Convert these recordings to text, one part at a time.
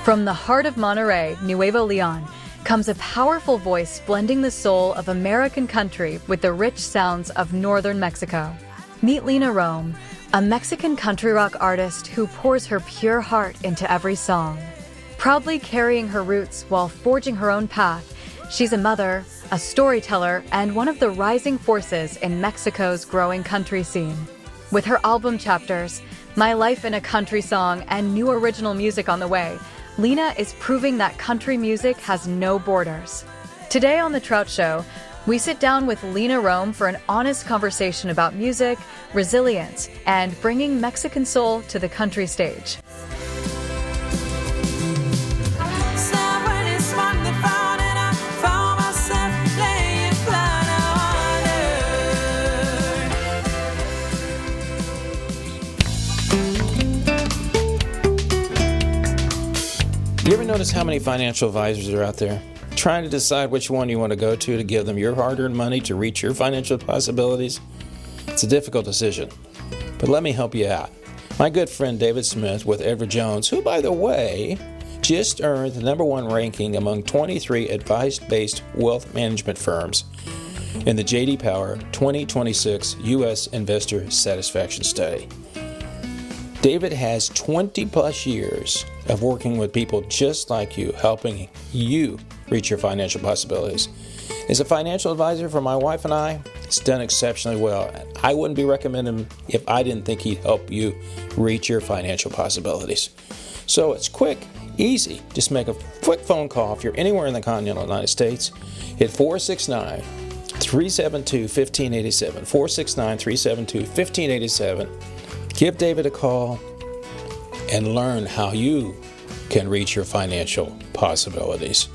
From the heart of Monterrey, Nuevo Leon, comes a powerful voice blending the soul of American country with the rich sounds of northern Mexico. Meet Lena Rome, a Mexican country rock artist who pours her pure heart into every song. Proudly carrying her roots while forging her own path, she's a mother, a storyteller, and one of the rising forces in Mexico's growing country scene. With her album chapters, My Life in a Country Song, and new original music on the way, Lena is proving that country music has no borders. Today on The Trout Show, we sit down with Lena Rome for an honest conversation about music, resilience, and bringing Mexican soul to the country stage. You ever notice how many financial advisors are out there? Trying to decide which one you want to go to give them your hard-earned money to reach your financial possibilities? It's a difficult decision, but let me help you out. My good friend David Smith with Edward Jones, who, by the way, just earned the #1 ranking among 23 advice-based wealth management firms in the J.D. Power 2026 U.S. Investor Satisfaction Study. David has 20 plus years of working with people just like you, helping you reach your financial possibilities. As a financial advisor for my wife and I, he's done exceptionally well. I wouldn't be recommending him if I didn't think he'd help you reach your financial possibilities. So it's quick, easy. Just make a quick phone call if you're anywhere in the continental United States. Hit 469-372-1587, 469-372-1587. Give David a call and learn how you can reach your financial possibilities.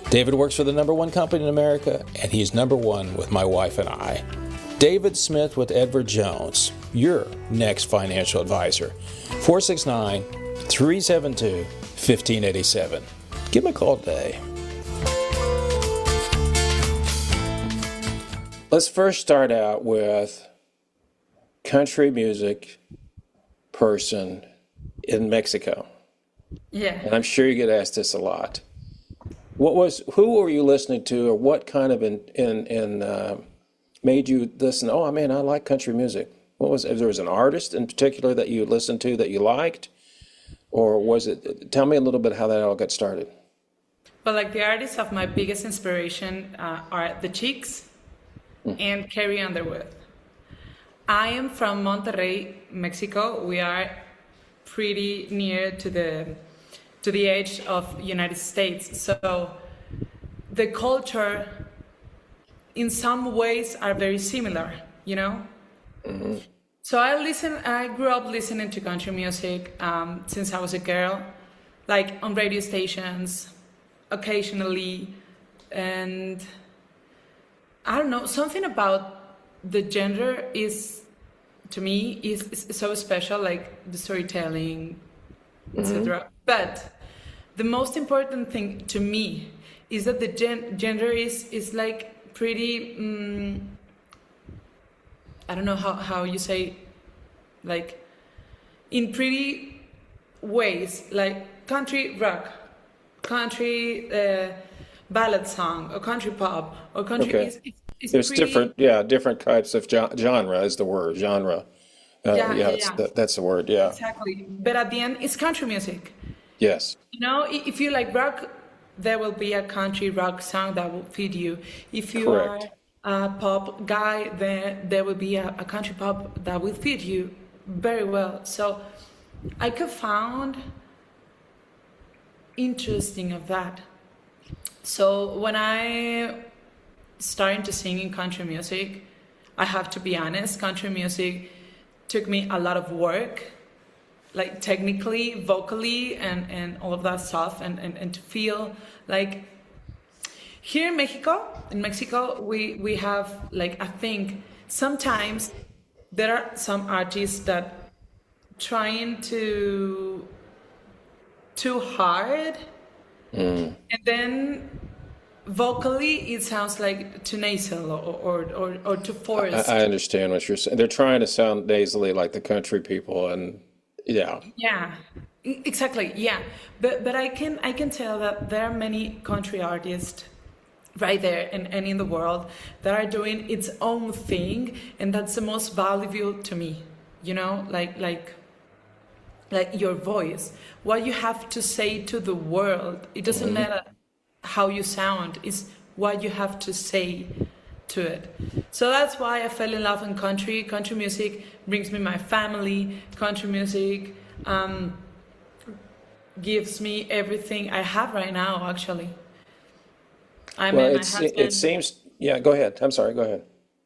David works for the #1 company in America, and he's #1 with my wife and I. David Smith with Edward Jones, your next financial advisor. 469-372-1587. Give him a call today. Let's first start out with country music person in Mexico. Yeah. And I'm sure you get asked this a lot. Who were you listening to, or what kind of made you listen? Oh, man, I like country music. If there was an artist in particular that you listened to that you liked, or was it? Tell me a little bit how that all got started. Well, like the artists of my biggest inspiration are the Chicks and Carrie Underwood. I am from Monterrey, Mexico. We are pretty near to the edge of United States. So the culture in some ways are very similar, you know? Mm-hmm. So I grew up listening to country music since I was a girl, like on radio stations, occasionally. And I don't know, something about the genre to me is so special, like the storytelling, etc. But the most important thing to me is that the genre is like pretty, I don't know how you say, like in pretty ways, like country rock, country ballad song, or country pop, or country. Okay. It's There's pretty, different types of genre is the word, genre. That's the word, yeah. exactly. But at the end, it's country music. Yes. You know, if you like rock, there will be a country rock song that will fit you. If you Correct. are a pop guy, then there will be a country pop that will fit you very well. So I could found interesting of that. So when I started to sing in country music, I have to be honest, country music took me a lot of work, like technically, vocally, and all of that stuff, and to feel like here in Mexico, we have, like, I think sometimes there are some artists that trying too hard, and then vocally it sounds like too nasal or too forced. I understand what you're saying. They're trying to sound nasally like the country people, and yeah. Yeah. Exactly, yeah. But I can tell that there are many country artists right there and in the world that are doing its own thing, and that's the most valuable to me. Like your voice, what you have to say to the world. It doesn't Hmm. matter how you sound, it's what you have to say to it. So that's why I fell in love in country. Country music brings me my family. Country music gives me everything I have right now, actually. I Well, met my it husband. seems. Yeah, go ahead. I'm sorry. Go ahead.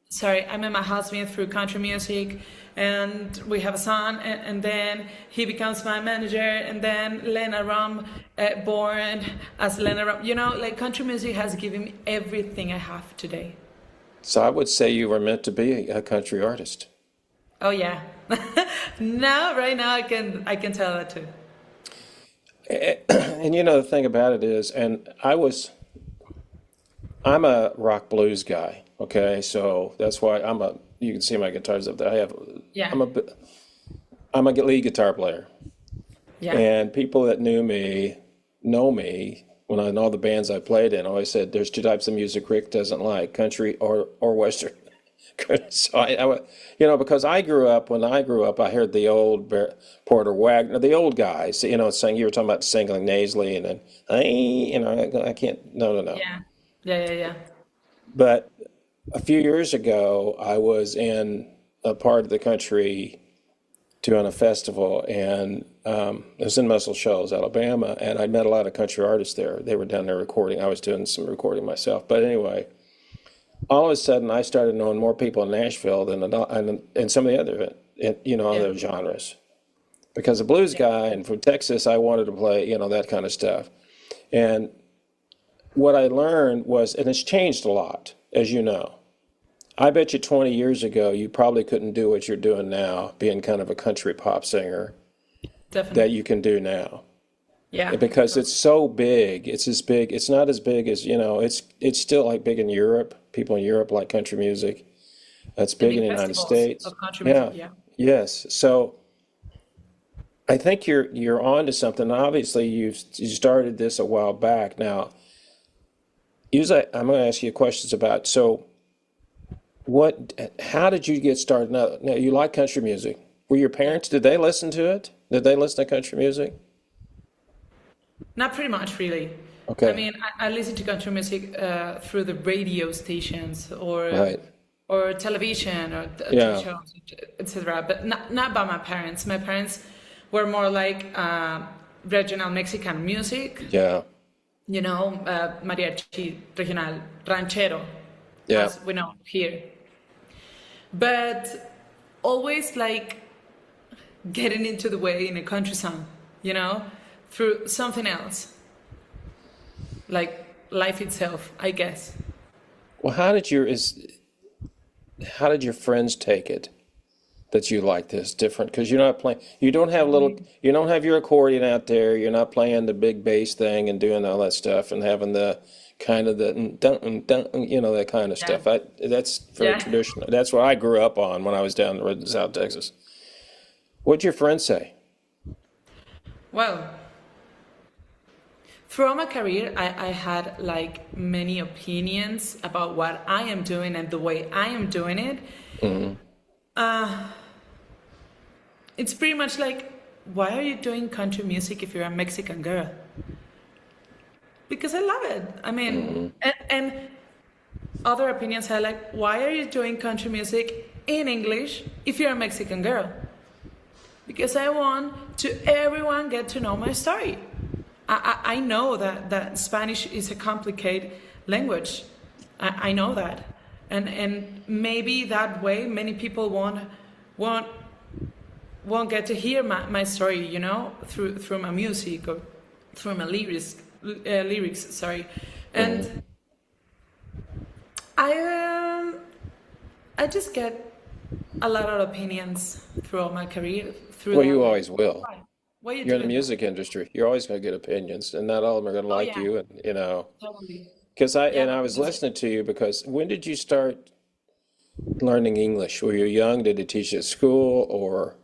Sorry, I met my husband through country music, and we have a son, and then he becomes my manager, and then Lena Rum born as Lena Rum. Like country music has given me everything I have today. So I would say you were meant to be a country artist. Oh yeah. Right now I can tell that too. And the thing about it is, I'm a rock blues guy. Okay, so that's why you can see my guitars up there. Yeah, I'm a, I'm a lead guitar player. yeah, And people that knew me know me when I know the bands I played in. I always said there's two types of music Rick doesn't like, country or Western. So because when I grew up, I heard the old Porter Wagner, the old guys, saying, you were talking about singling nasally and then, I can't, no, no, no. yeah, yeah, yeah, yeah. But a few years ago, I was in a part of the country doing a festival, and it was in Muscle Shoals, Alabama, and I met a lot of country artists there. They were down there recording. I was doing some recording myself. But anyway, all of a sudden, I started knowing more people in Nashville and some of the Yeah, other genres. Because a blues yeah. guy, and from Texas, I wanted to play, that kind of stuff. And what I learned was, and it's changed a lot, as you know. I bet you 20 years ago, you probably couldn't do what you're doing now, being kind of a country pop singer, that Definitely. you can do now. Yeah. Because it's so big, it's as big, it's not as big as, it's still like big in Europe. People in Europe like country music. It's The big in big the United festivals States. of country music. Yeah, Yeah. yes. So I think you're on to something. Obviously, you started this a while back. Now, usually I'm going to ask you questions about, so how did you get started? Now you like country music. Were your Yeah. parents, did they listen to it? Did they listen to country music? Not pretty much, really. I Okay, mean, I listen to country music through the radio stations right. or television or TV Yeah, shows, etc. But not by my parents. My parents were more like regional Mexican music, yeah, mariachi, regional, ranchero, yeah. as we know here. But always like getting into the way in a country song, you know, through something else, like life itself, I guess. Well, how did your friends take it that you like this different? Because you're not playing, you don't have your accordion out there. You're not playing the big bass thing and doing all that stuff and having the kind of the dun, dun, that kind of Yeah. stuff. That's very Yeah. traditional. That's what I grew up on when I was down the road in South Texas. What'd your friends say? Well, throughout my career, I had like many opinions about what I am doing and the way I am doing it. Hmm. It's pretty much like, why are you doing country music if you're a Mexican girl? Because I love it. I mean, Hmm. and other opinions are like, why are you doing country music in English if you're a Mexican girl? Because I want to everyone get to know my story. I know that Spanish is a complicated language. I know that, and maybe that way many people won't won't get to hear my story, through my music or through my lyrics. Sorry, Hmm. and I I just get a lot of opinions throughout my career through Well, that you way. always will. Why? Why are you You're in the doing that? music industry. You're always going to get opinions, and not all of them are going to Oh like yeah, you. And totally. because Yeah, I was because listening to you because when did you start learning English? Were you young? Did they teach you at school, or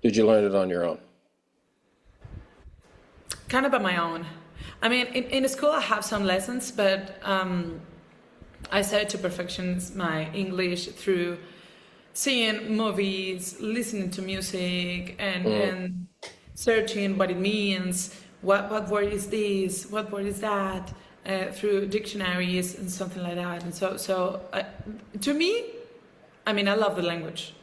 did you learn it on your own? kind of on my own. I mean, in school I have some lessons, but I started to perfection my English through seeing movies, listening to music, and searching what it means, what word is this, what word is that, through dictionaries and something like that. And so to me, I mean, I love the language,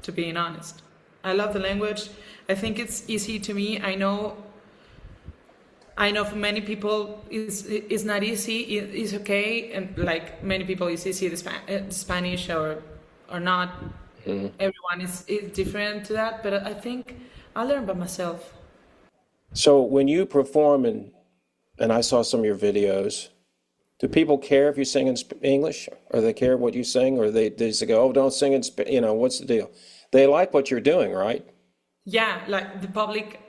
to being honest. I love the language. I think it's easy to me. I know for many people it's not easy. It's okay, and like many people, it's easy the Spanish or not. Everyone is different to that, but I think I learned by myself. So when you perform and I saw some of your videos, do people care if you sing in English, or they care what you sing, or they just go, oh, don't sing in what's the deal? They like what you're doing, right? Yeah, like the public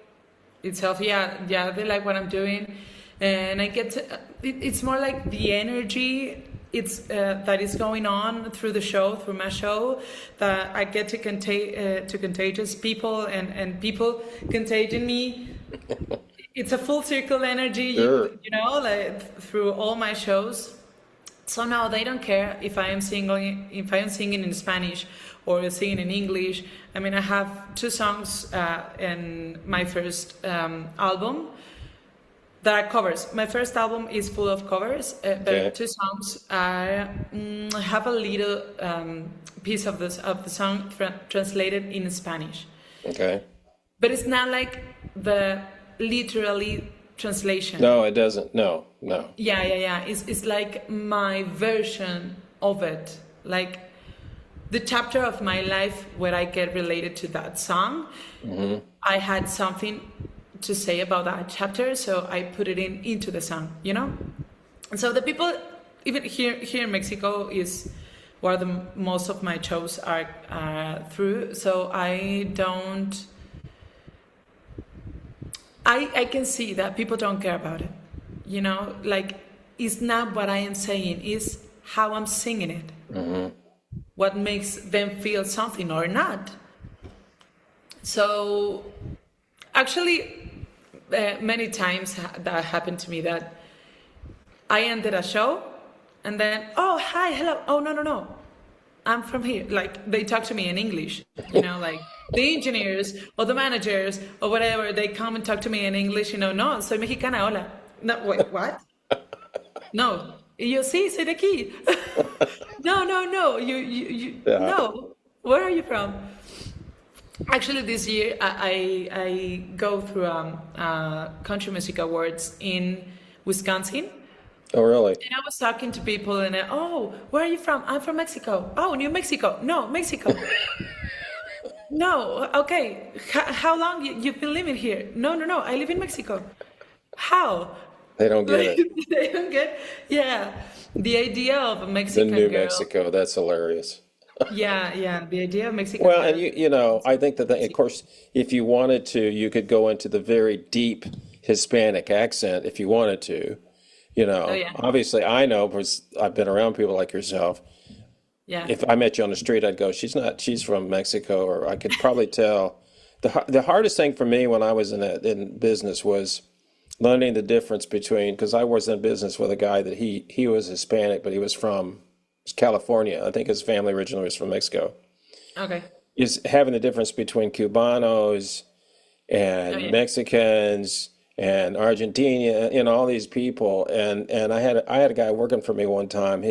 itself, yeah, they like what I'm doing, and I get to, it's more like the energy that is going on through the show, through my show, that I get to contagious people, and people contagion me. It's a full circle energy, Sure. like through all my shows. So now they don't care if I am singing in Spanish or singing in English. I mean, I have 2 songs in my first album that are covers. My first album is full of covers, but Okay. 2 songs have a little piece of the song translated in Spanish. Okay. But it's not like the literally translation. No, it doesn't. No. Yeah. It's like my version of it. Like the chapter of my life where I get related to that song. I had something to say about that chapter, so I put it into the song, And so the people, even here in Mexico, is where the most of my shows are through. So I can see that people don't care about it. Like, it's not what I am saying, it's how I'm singing it. What makes them feel something or not. So, actually, many times that happened to me, that I ended a show and then, oh, hi, hello. Oh, no. I'm from here. Like, they talk to me in English, like the engineers or the managers or whatever, they come and talk to me in English, no, soy mexicana, hola. No, wait, what? No. Y yo, sí, soy de aquí. No, you, Yeah. no. Where are you from? Actually, this year, I go through Country Music Awards in Wisconsin. Oh, really? And I was talking to people, and oh, where are you from? I'm from Mexico. Oh, New Mexico. No, Mexico. No, okay. How long you've been living here? No, I live in Mexico. How? They don't get it. They don't get, yeah. The idea of a The Mexican New girl. Mexico, that's hilarious. Yeah. The idea of Mexican Well, girl. and I think that, of course, if you wanted to, you could go into the very deep Hispanic accent if you wanted to. Oh, yeah. Obviously, I know because I've been around people like yourself. Yeah. If I met you on the street, I'd go, she's from Mexico, or I could probably tell. The hardest thing for me when I was in business was learning the difference between, because I was in business with a guy that he was Hispanic, but he was from California. I think his family originally was from Mexico. Okay. Is having the difference between Cubanos and Oh, yeah. Mexicans and Argentina, all these people. And I had a guy working for me one time.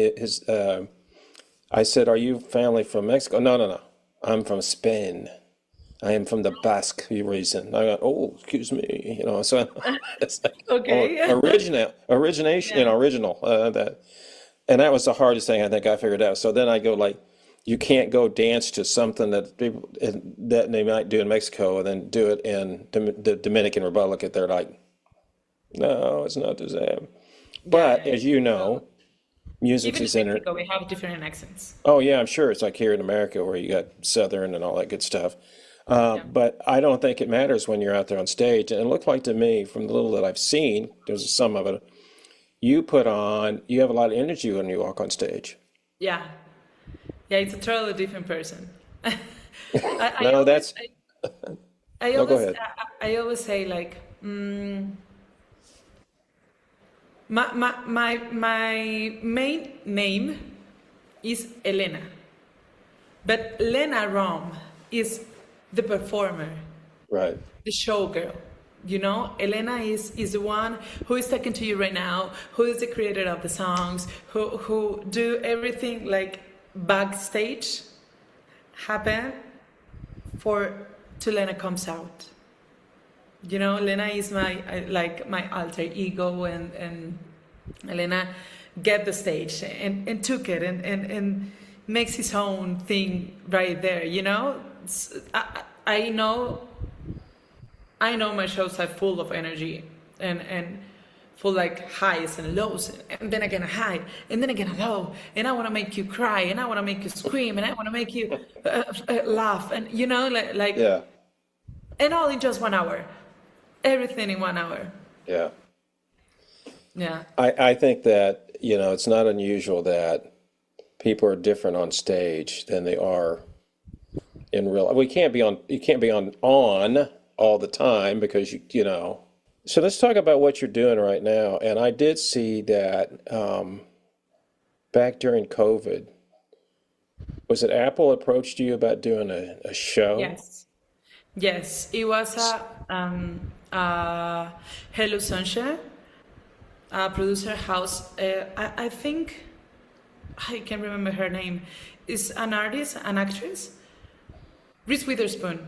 I said, "Are you family from Mexico?" No. I'm from Spain. I am from the Basque region. I go, oh, excuse me, So it's like, Okay. origination, Yeah. original. And that was the hardest thing I think I figured out. So then I go like, you can't go dance to something that they might do in Mexico and then do it in the Dominican Republic. If they're like, no, it's not the same. But Yeah. as you know, music Even is in Mexico, we have different accents. Oh yeah, I'm sure it's like here in America where you got Southern and all that good stuff. But I don't think it matters when you're out there on stage. And it looked like to me, from the little that I've seen, there's some of it, you have a lot of energy when you walk on stage. Yeah. Yeah, it's a totally different person. I No, always, that's I no, go always, ahead. I always say like, My main name is Elena, but Lena Rom is the performer, Right. the showgirl. You know, Elena is the one who is talking to you right now, who is the creator of the songs, who do everything like backstage happen for till Lena comes out. You know, Lena is like my alter ego, and Elena get the stage and took it and makes his own thing right there. You know, I know my shows are full of energy and full like highs and lows, and then again a high, and then again a low, and I want to make you cry, and I want to make you scream, and I want to make you laugh, and you know, like Yeah. and all in just 1 hour, everything in 1 hour. Yeah. Yeah, I think that, it's not unusual that people are different on stage than they are in real. You can't be on all the time because you know. So let's talk about what you're doing right now. And I did see that back during COVID, was it Apple approached you about doing a show? yes, it was a Hello Sunshine, a producer house. I think I can't remember her name. Is an artist, an actress, Reese Witherspoon.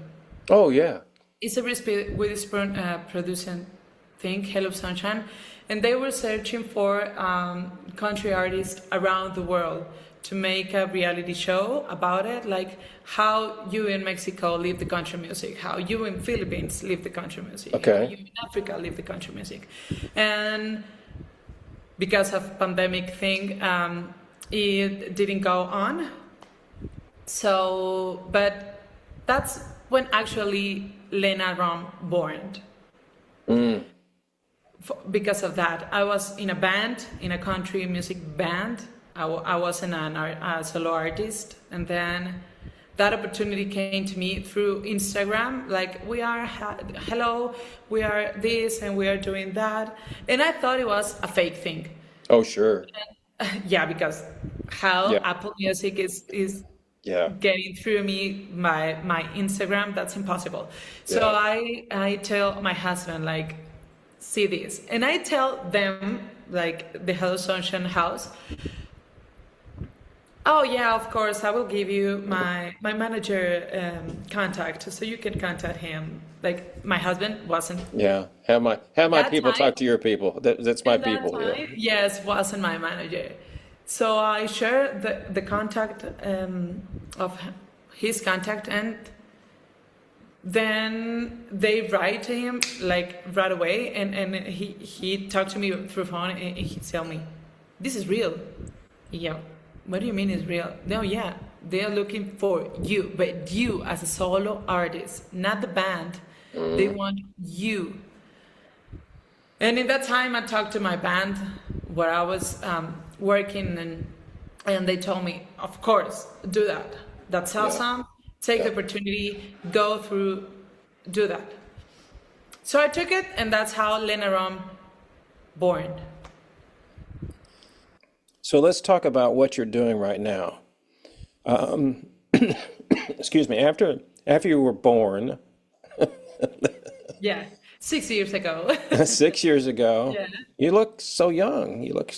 Oh yeah. It's a Reese Witherspoon producing thing, Hello Sunshine, and they were searching for country artists around the world to make a reality show about it, like how you in Mexico live the country music, how you in Philippines live the country music, Okay. how you in Africa live the country music, and because of pandemic thing, it didn't go on. So, but that's when actually Lena Rom born. Because of that, I was in a band, in a country music band. I wasn't a solo artist, and then that opportunity came to me through Instagram. Like, we are hello, we are this, and we are doing that, and I thought it was a fake thing. Oh sure. Yeah, because how Yeah. Apple Music is Yeah. getting through me my Instagram, that's impossible. So Yeah. I tell my husband, like, see this, and I tell them, like, the Hello Sunshine house, oh yeah, of course, I will give you my manager contact so you can contact him. Like, my husband wasn't Yeah. Have my that people time. talk to your people. That's my At that people. Yeah. time, yes, wasn't my manager. So I share the contact of his contact, and then they write to him like right away, and he talked to me through phone, and he tell me, this is real. Yeah, what do you mean it's real? No, yeah, they are looking for you, but you as a solo artist, not the band. They want you. And in that time, I talked to my band where I was working, and they told me, of course, do that. That's awesome. Take the opportunity, go through, do that. So I took it, and that's how Lena Rom born. So let's talk about what you're doing right now. Excuse me. After you were born Yeah, 6 years ago. 6 years ago, Yeah. you look so young. You look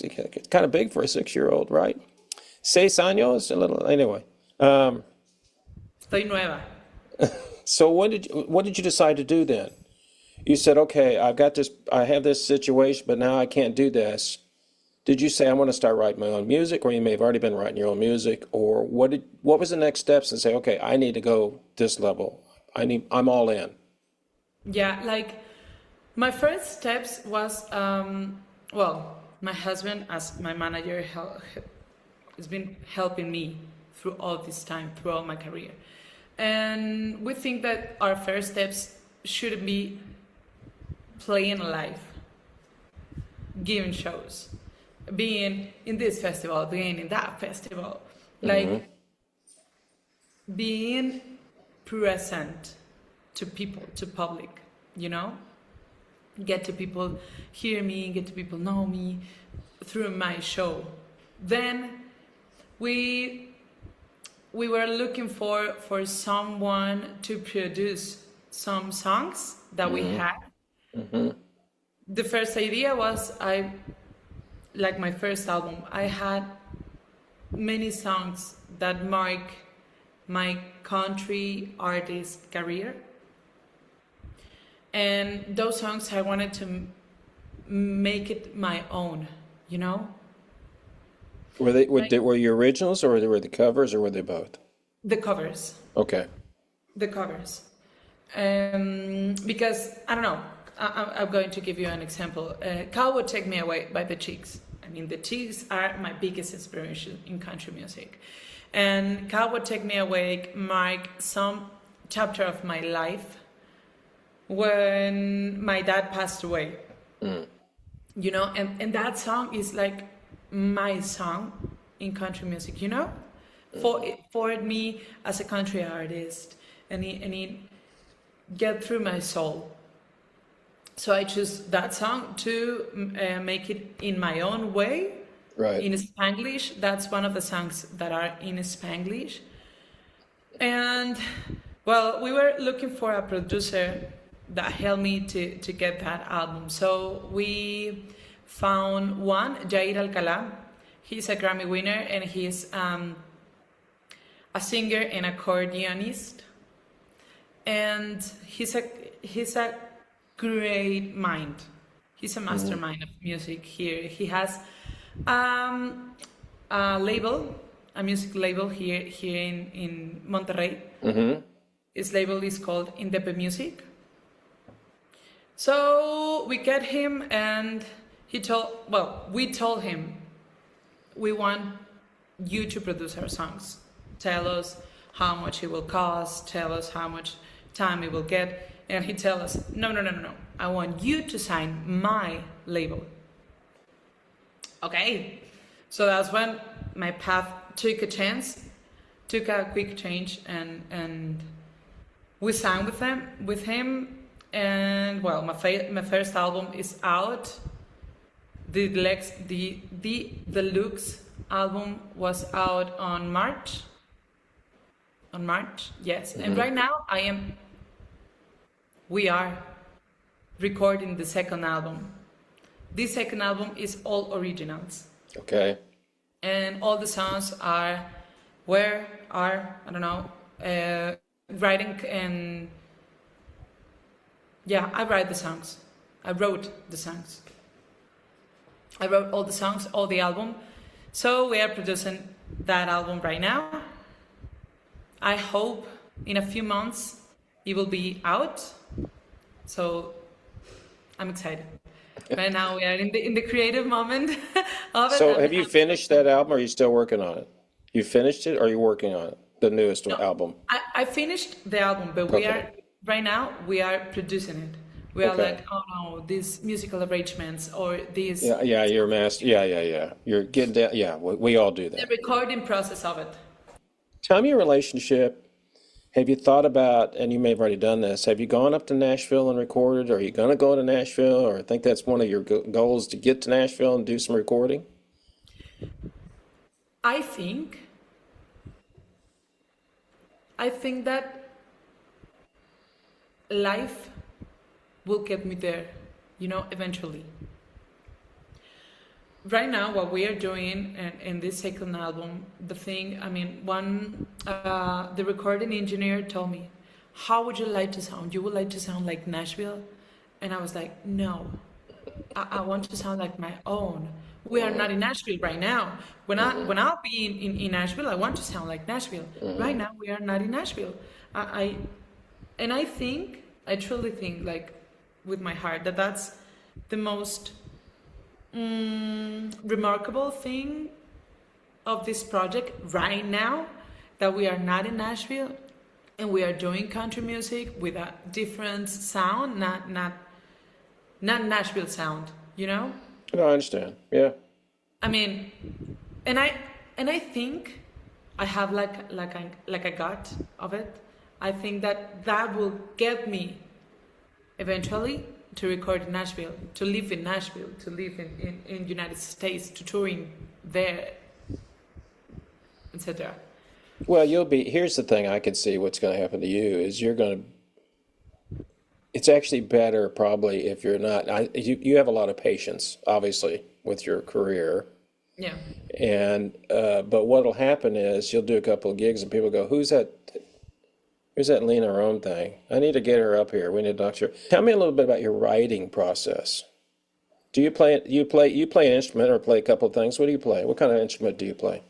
kind of big for a 6-year-old, right? 6 años, a little. Anyway, Estoy nueva. so what did you decide to do then? You said, okay, I have this situation, but now I can't do this. Did you say, I want to start writing my own music, or you may have already been writing your own music, or what was the next steps, and say, okay, I need to go this level. I'm all in. Yeah, like, my first steps was, well, my husband as my manager has been helping me through all this time, through all my career. And we think that our first steps should be playing live, giving shows, being in this festival, being in that festival, like being present to people, to public, you know? get to people hear me, get to people know me through my show. Then we were looking for someone to produce some songs that we had. The first idea was like my first album, I had many songs that mark my country artist career. And those songs I wanted to make it my own, you know? Were you originals, or were the covers, or were they both? The covers. Okay. The covers. Because, I don't know, I'm going to give you an example. Cal Would Take Me Away by the Cheeks. I mean, the Cheeks are my biggest inspiration in country music. And Cal Would Take Me Away marked some chapter of my life when my dad passed away. You know, and that song is like my song in country music, you know? For me as a country artist, and it get through my soul. So I choose that song to make it in my own way, Right. in Spanglish. That's one of the songs that are in Spanglish. And well, we were looking for a producer that helped me to get that album. So we found one, Jair Alcalá. He's a Grammy winner, and he's a singer and accordionist. And he's a great mind. He's a mastermind of music here. He has a label, a music label here in Monterrey. His label is called Indepe Music. So we get him, and we told him, we want you to produce our songs. Tell us how much it will cost, tell us how much time it will get. And he tell us, no. I want you to sign my label. Okay. So that's when my path took a quick change, and we sang with him. And well, my first album is out. The deluxe album was out on March. On March, yes. And right now we are recording the second album. This second album is all originals. Okay. And all the songs are writing, and yeah, I write the songs. I wrote the songs. I wrote all the songs, all the album. So we are producing that album right now. I hope in a few months it will be out. So I'm excited. Right now we are in the creative moment of it. So have you finished that album, or are you still working on it? You finished it, or are you working on it? The newest album? I finished the album, but we are producing it. We are like, oh no, these musical arrangements or these. Yeah, you're master. Yeah. You're getting down. Yeah, we all do The that. recording process of it. Tell me your relationship. Have you thought about, and you may have already done this, have you gone up to Nashville and recorded? Or are you going to go to Nashville? Or I think that's one of your goals, to get to Nashville and do some recording? I think that life will get me there, eventually. Right now, what we are doing in this second album, the recording engineer told me, how would you like to sound? You would like to sound like Nashville? And I was like, no, I want to sound like my own. We are not in Nashville right now. When I'll be in Nashville, I want to sound like Nashville. Right now, we are not in Nashville. I truly think, like, with my heart, that's the most remarkable thing of this project right now, that we are not in Nashville and we are doing country music with a different sound, not Nashville sound, No, I understand. Yeah. I mean, and I think I have like a gut of it. I think that will get me eventually to record in Nashville, to live in Nashville, to live in United States, to touring there, etc. Well, here's the thing I can see what's going to happen to you is it's actually better probably if you're not, you have a lot of patience, obviously, with your career. Yeah. And, but what'll happen is you'll do a couple of gigs and people go, who's that Lena Rome thing? I need to get her up here. We need to talk to her. Tell me a little bit about your writing process. Do you play an instrument or play a couple of things? What do you play? What kind of instrument do you play?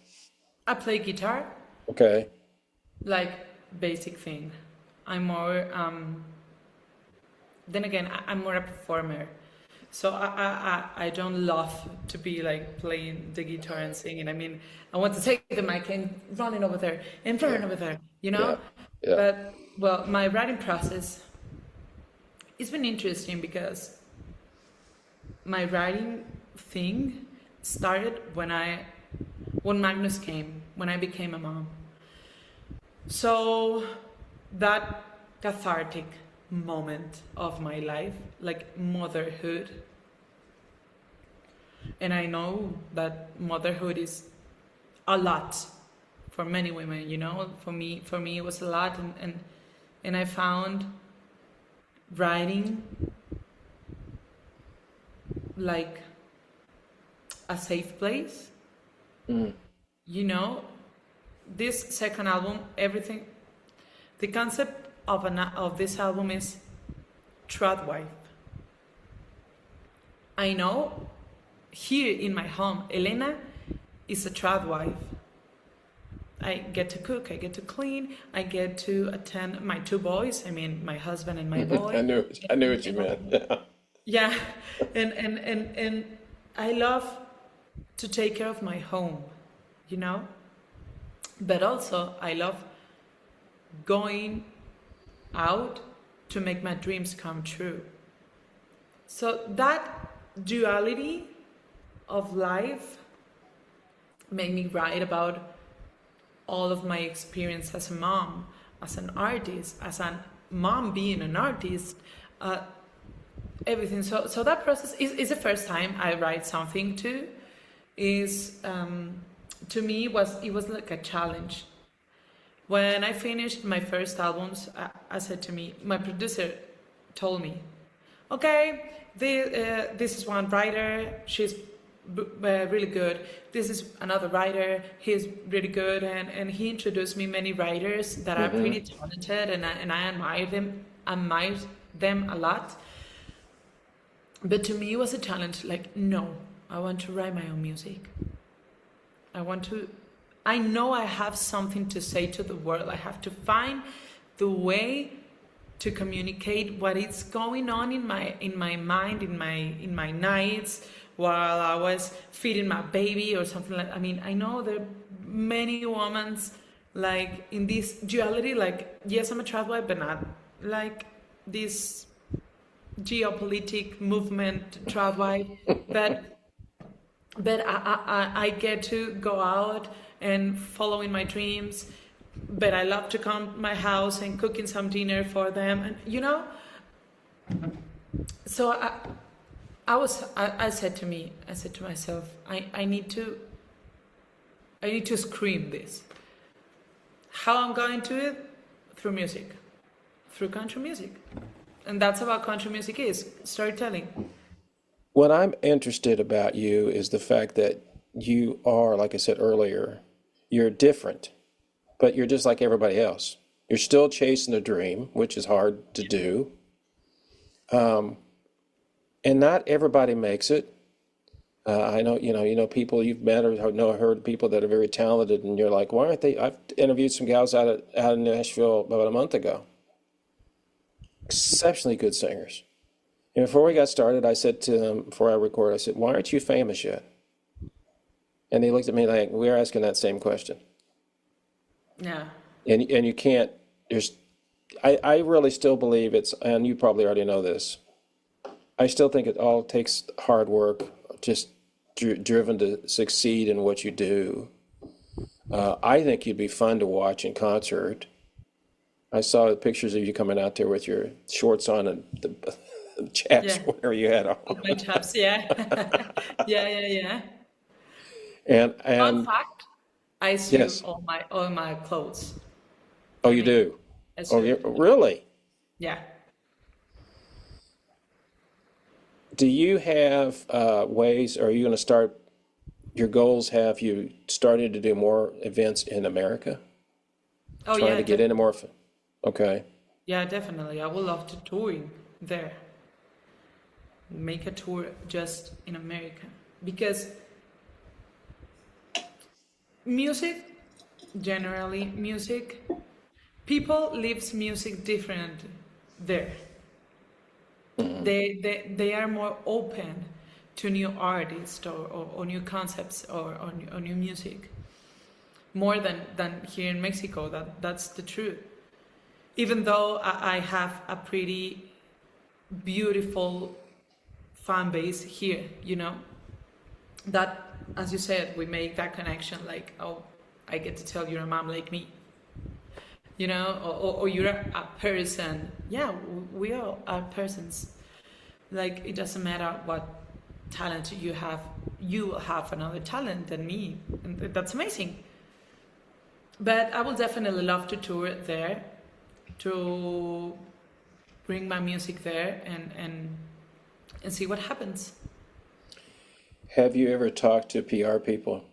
I play guitar. Okay. Like basic thing. I'm more then again I'm more a performer. So I don't love to be like playing the guitar and singing. I mean, I want to take the mic and running over there and running over there, you know? Yeah. But well, my writing process it's been interesting because my writing thing started when Magnus came, when I became a mom. So that cathartic moment of my life, like motherhood. And I know that motherhood is a lot for many women, you know. For me it was a lot, and I found writing like a safe place. You know, this second album, everything, the concept of this album is trad wife. I know here in my home, Elena is a trad wife. I get to cook, I get to clean, I get to attend my two boys, I mean my husband and my boy. I knew what you meant. Yeah. And I love to take care of my home, you know? But also I love going out to make my dreams come true. So that duality of life made me write about all of my experience as a mom, as an artist, as a mom being an artist, everything. So that process is the first time I write something too. To me it was like a challenge. When I finished my first albums, I said to me, my producer told me, okay, this is one writer, she's really good. This is another writer, he's really good. And he introduced me many writers that are pretty talented, and I admire them a lot. But to me it was a challenge, like, no, I want to write my own music. I know I have something to say to the world. I have to find the way to communicate what is going on in my mind, in my nights while I was feeding my baby or something like. I mean, I know there are many women like in this duality. Like, yes, I'm a trad wife, but not like this geopolitic movement trad wife. But I get to go out and following my dreams, but I love to come to my house and cooking some dinner for them, and you know. So I said to myself, I need to scream this. How I'm going to do it? Through music, through country music, and that's what country music is, storytelling. What I'm interested about you is the fact that you are, like I said earlier, you're different, but you're just like everybody else. You're still chasing a dream, which is hard to do. And not everybody makes it. I know, you know, people you've met or heard people that are very talented, and you're like, why aren't they? I've interviewed some gals out in Nashville about a month ago. Exceptionally good singers. And before we got started, I said to them, before I recorded, I said, why aren't you famous yet? And they looked at me like, we're asking that same question. Yeah. And you can't, I really still believe it's, and you probably already know this, I still think it all takes hard work, just driven to succeed in what you do. I think you'd be fun to watch in concert. I saw the pictures of you coming out there with your shorts on and the chaps, Yeah. whatever you had on. My chaps, yeah. Yeah. And Fun fact, I sew yes. all my clothes. Oh, I you make it. do? I Oh, sew you it. really? Yeah. Do you have ways, or are you going to start, your goals, have you started to do more events in America? Oh Trying yeah, to get into more? Okay. yeah, definitely. I would love to touring there. Make a tour just in America because music, generally music, people lives music different there. They are more open to new artists or new concepts or new music more than here in Mexico. That's the truth. Even though I have a pretty beautiful fan base here, that, as you said, we make that connection, like, oh, I get to tell you're a mom like me, or you're a person. Yeah, we all are persons. Like, it doesn't matter what talent you have another talent than me, and that's amazing. But I would definitely love to tour there, to bring my music there and see what happens. Have you ever talked to PR people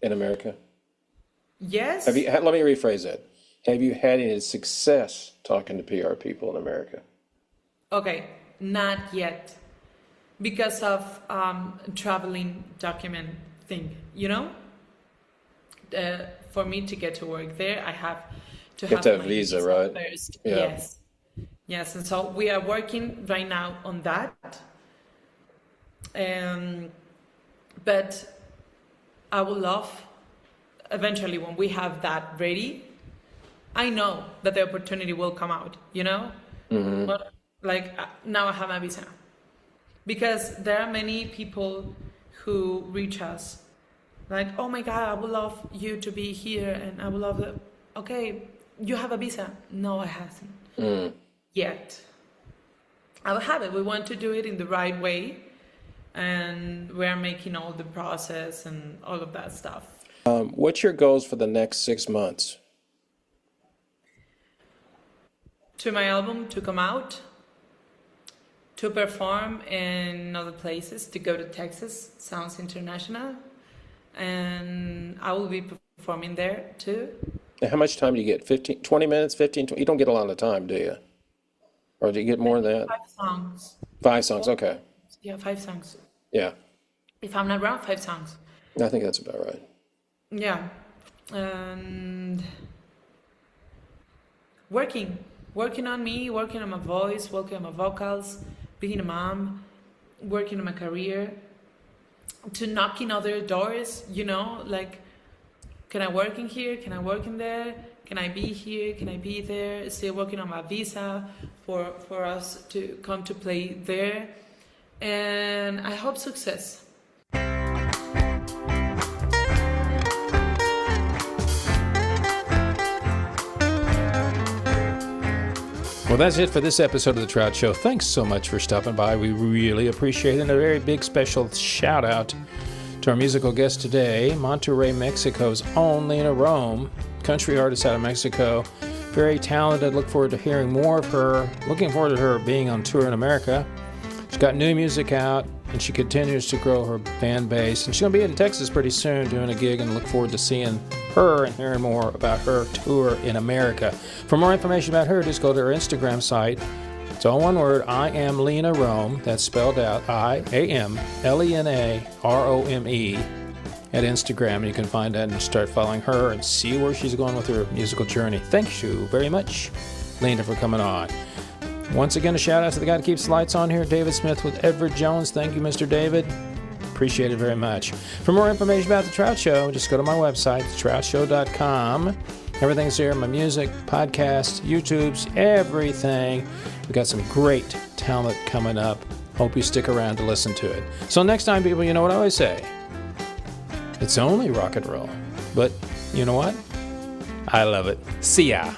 in America? Have Yes. you, let me rephrase that. Have you had any success talking to PR people in America? Okay, not yet, because of traveling document thing. For me to get to work there, I have to You have have to have my visa, visa right? first. Yeah. Yes, and so we are working right now on that. Um, but I would love, eventually, when we have that ready, I know that the opportunity will come out. But like, now I have my visa, because there are many people who reach us like, oh my God, I would love you to be here, and I would love that. Okay, you have a visa? No, I haven't yet. I will have it. We want to do it in the right way, and we are making all the process and all of that stuff. What's your goals for the next 6 months? To my album to come out, to perform in other places, to go to Texas, sounds international, and I will be performing there too. And how much time do you get? 15, 20 minutes, 15, 20? You don't get a lot of time, do you? Or do you get more than that? 5 songs. 5 songs, okay. Yeah, 5 songs. Yeah, If I'm not wrong, 5 songs. I think that's about right. Yeah, and working on me, working on my voice, working on my vocals, being a mom, working on my career, to knocking other doors, like, can I work in here? Can I work in there? Can I be here? Can I be there? Still working on my visa for us to come to play there. And I hope success. Well, that's it for this episode of The Trout Show. Thanks so much for stopping by. We really appreciate it. And a very big special shout out to our musical guest today, Monterrey, Mexico's own Lena Rome, country artist out of Mexico. Very talented. Look forward to hearing more of her. Looking forward to her being on tour in America. She's got new music out, and she continues to grow her fan base. And she's going to be in Texas pretty soon doing a gig, and look forward to seeing her and hearing more about her tour in America. For more information about her, just go to her Instagram site. It's all one word, I am Lena Rome. That's spelled out IAMLENAROME at Instagram. And you can find that and start following her and see where she's going with her musical journey. Thank you very much, Lena, for coming on. Once again, a shout out to the guy that keeps the lights on here, David Smith with Everett Jones. Thank you, Mr. David. Appreciate it very much. For more information about The Trout Show, just go to my website, thetroutshow.com. Everything's there, my music, podcasts, YouTubes, everything. We got some great talent coming up. Hope you stick around to listen to it. So next time, people, you know what I always say? It's only rock and roll. But you know what? I love it. See ya.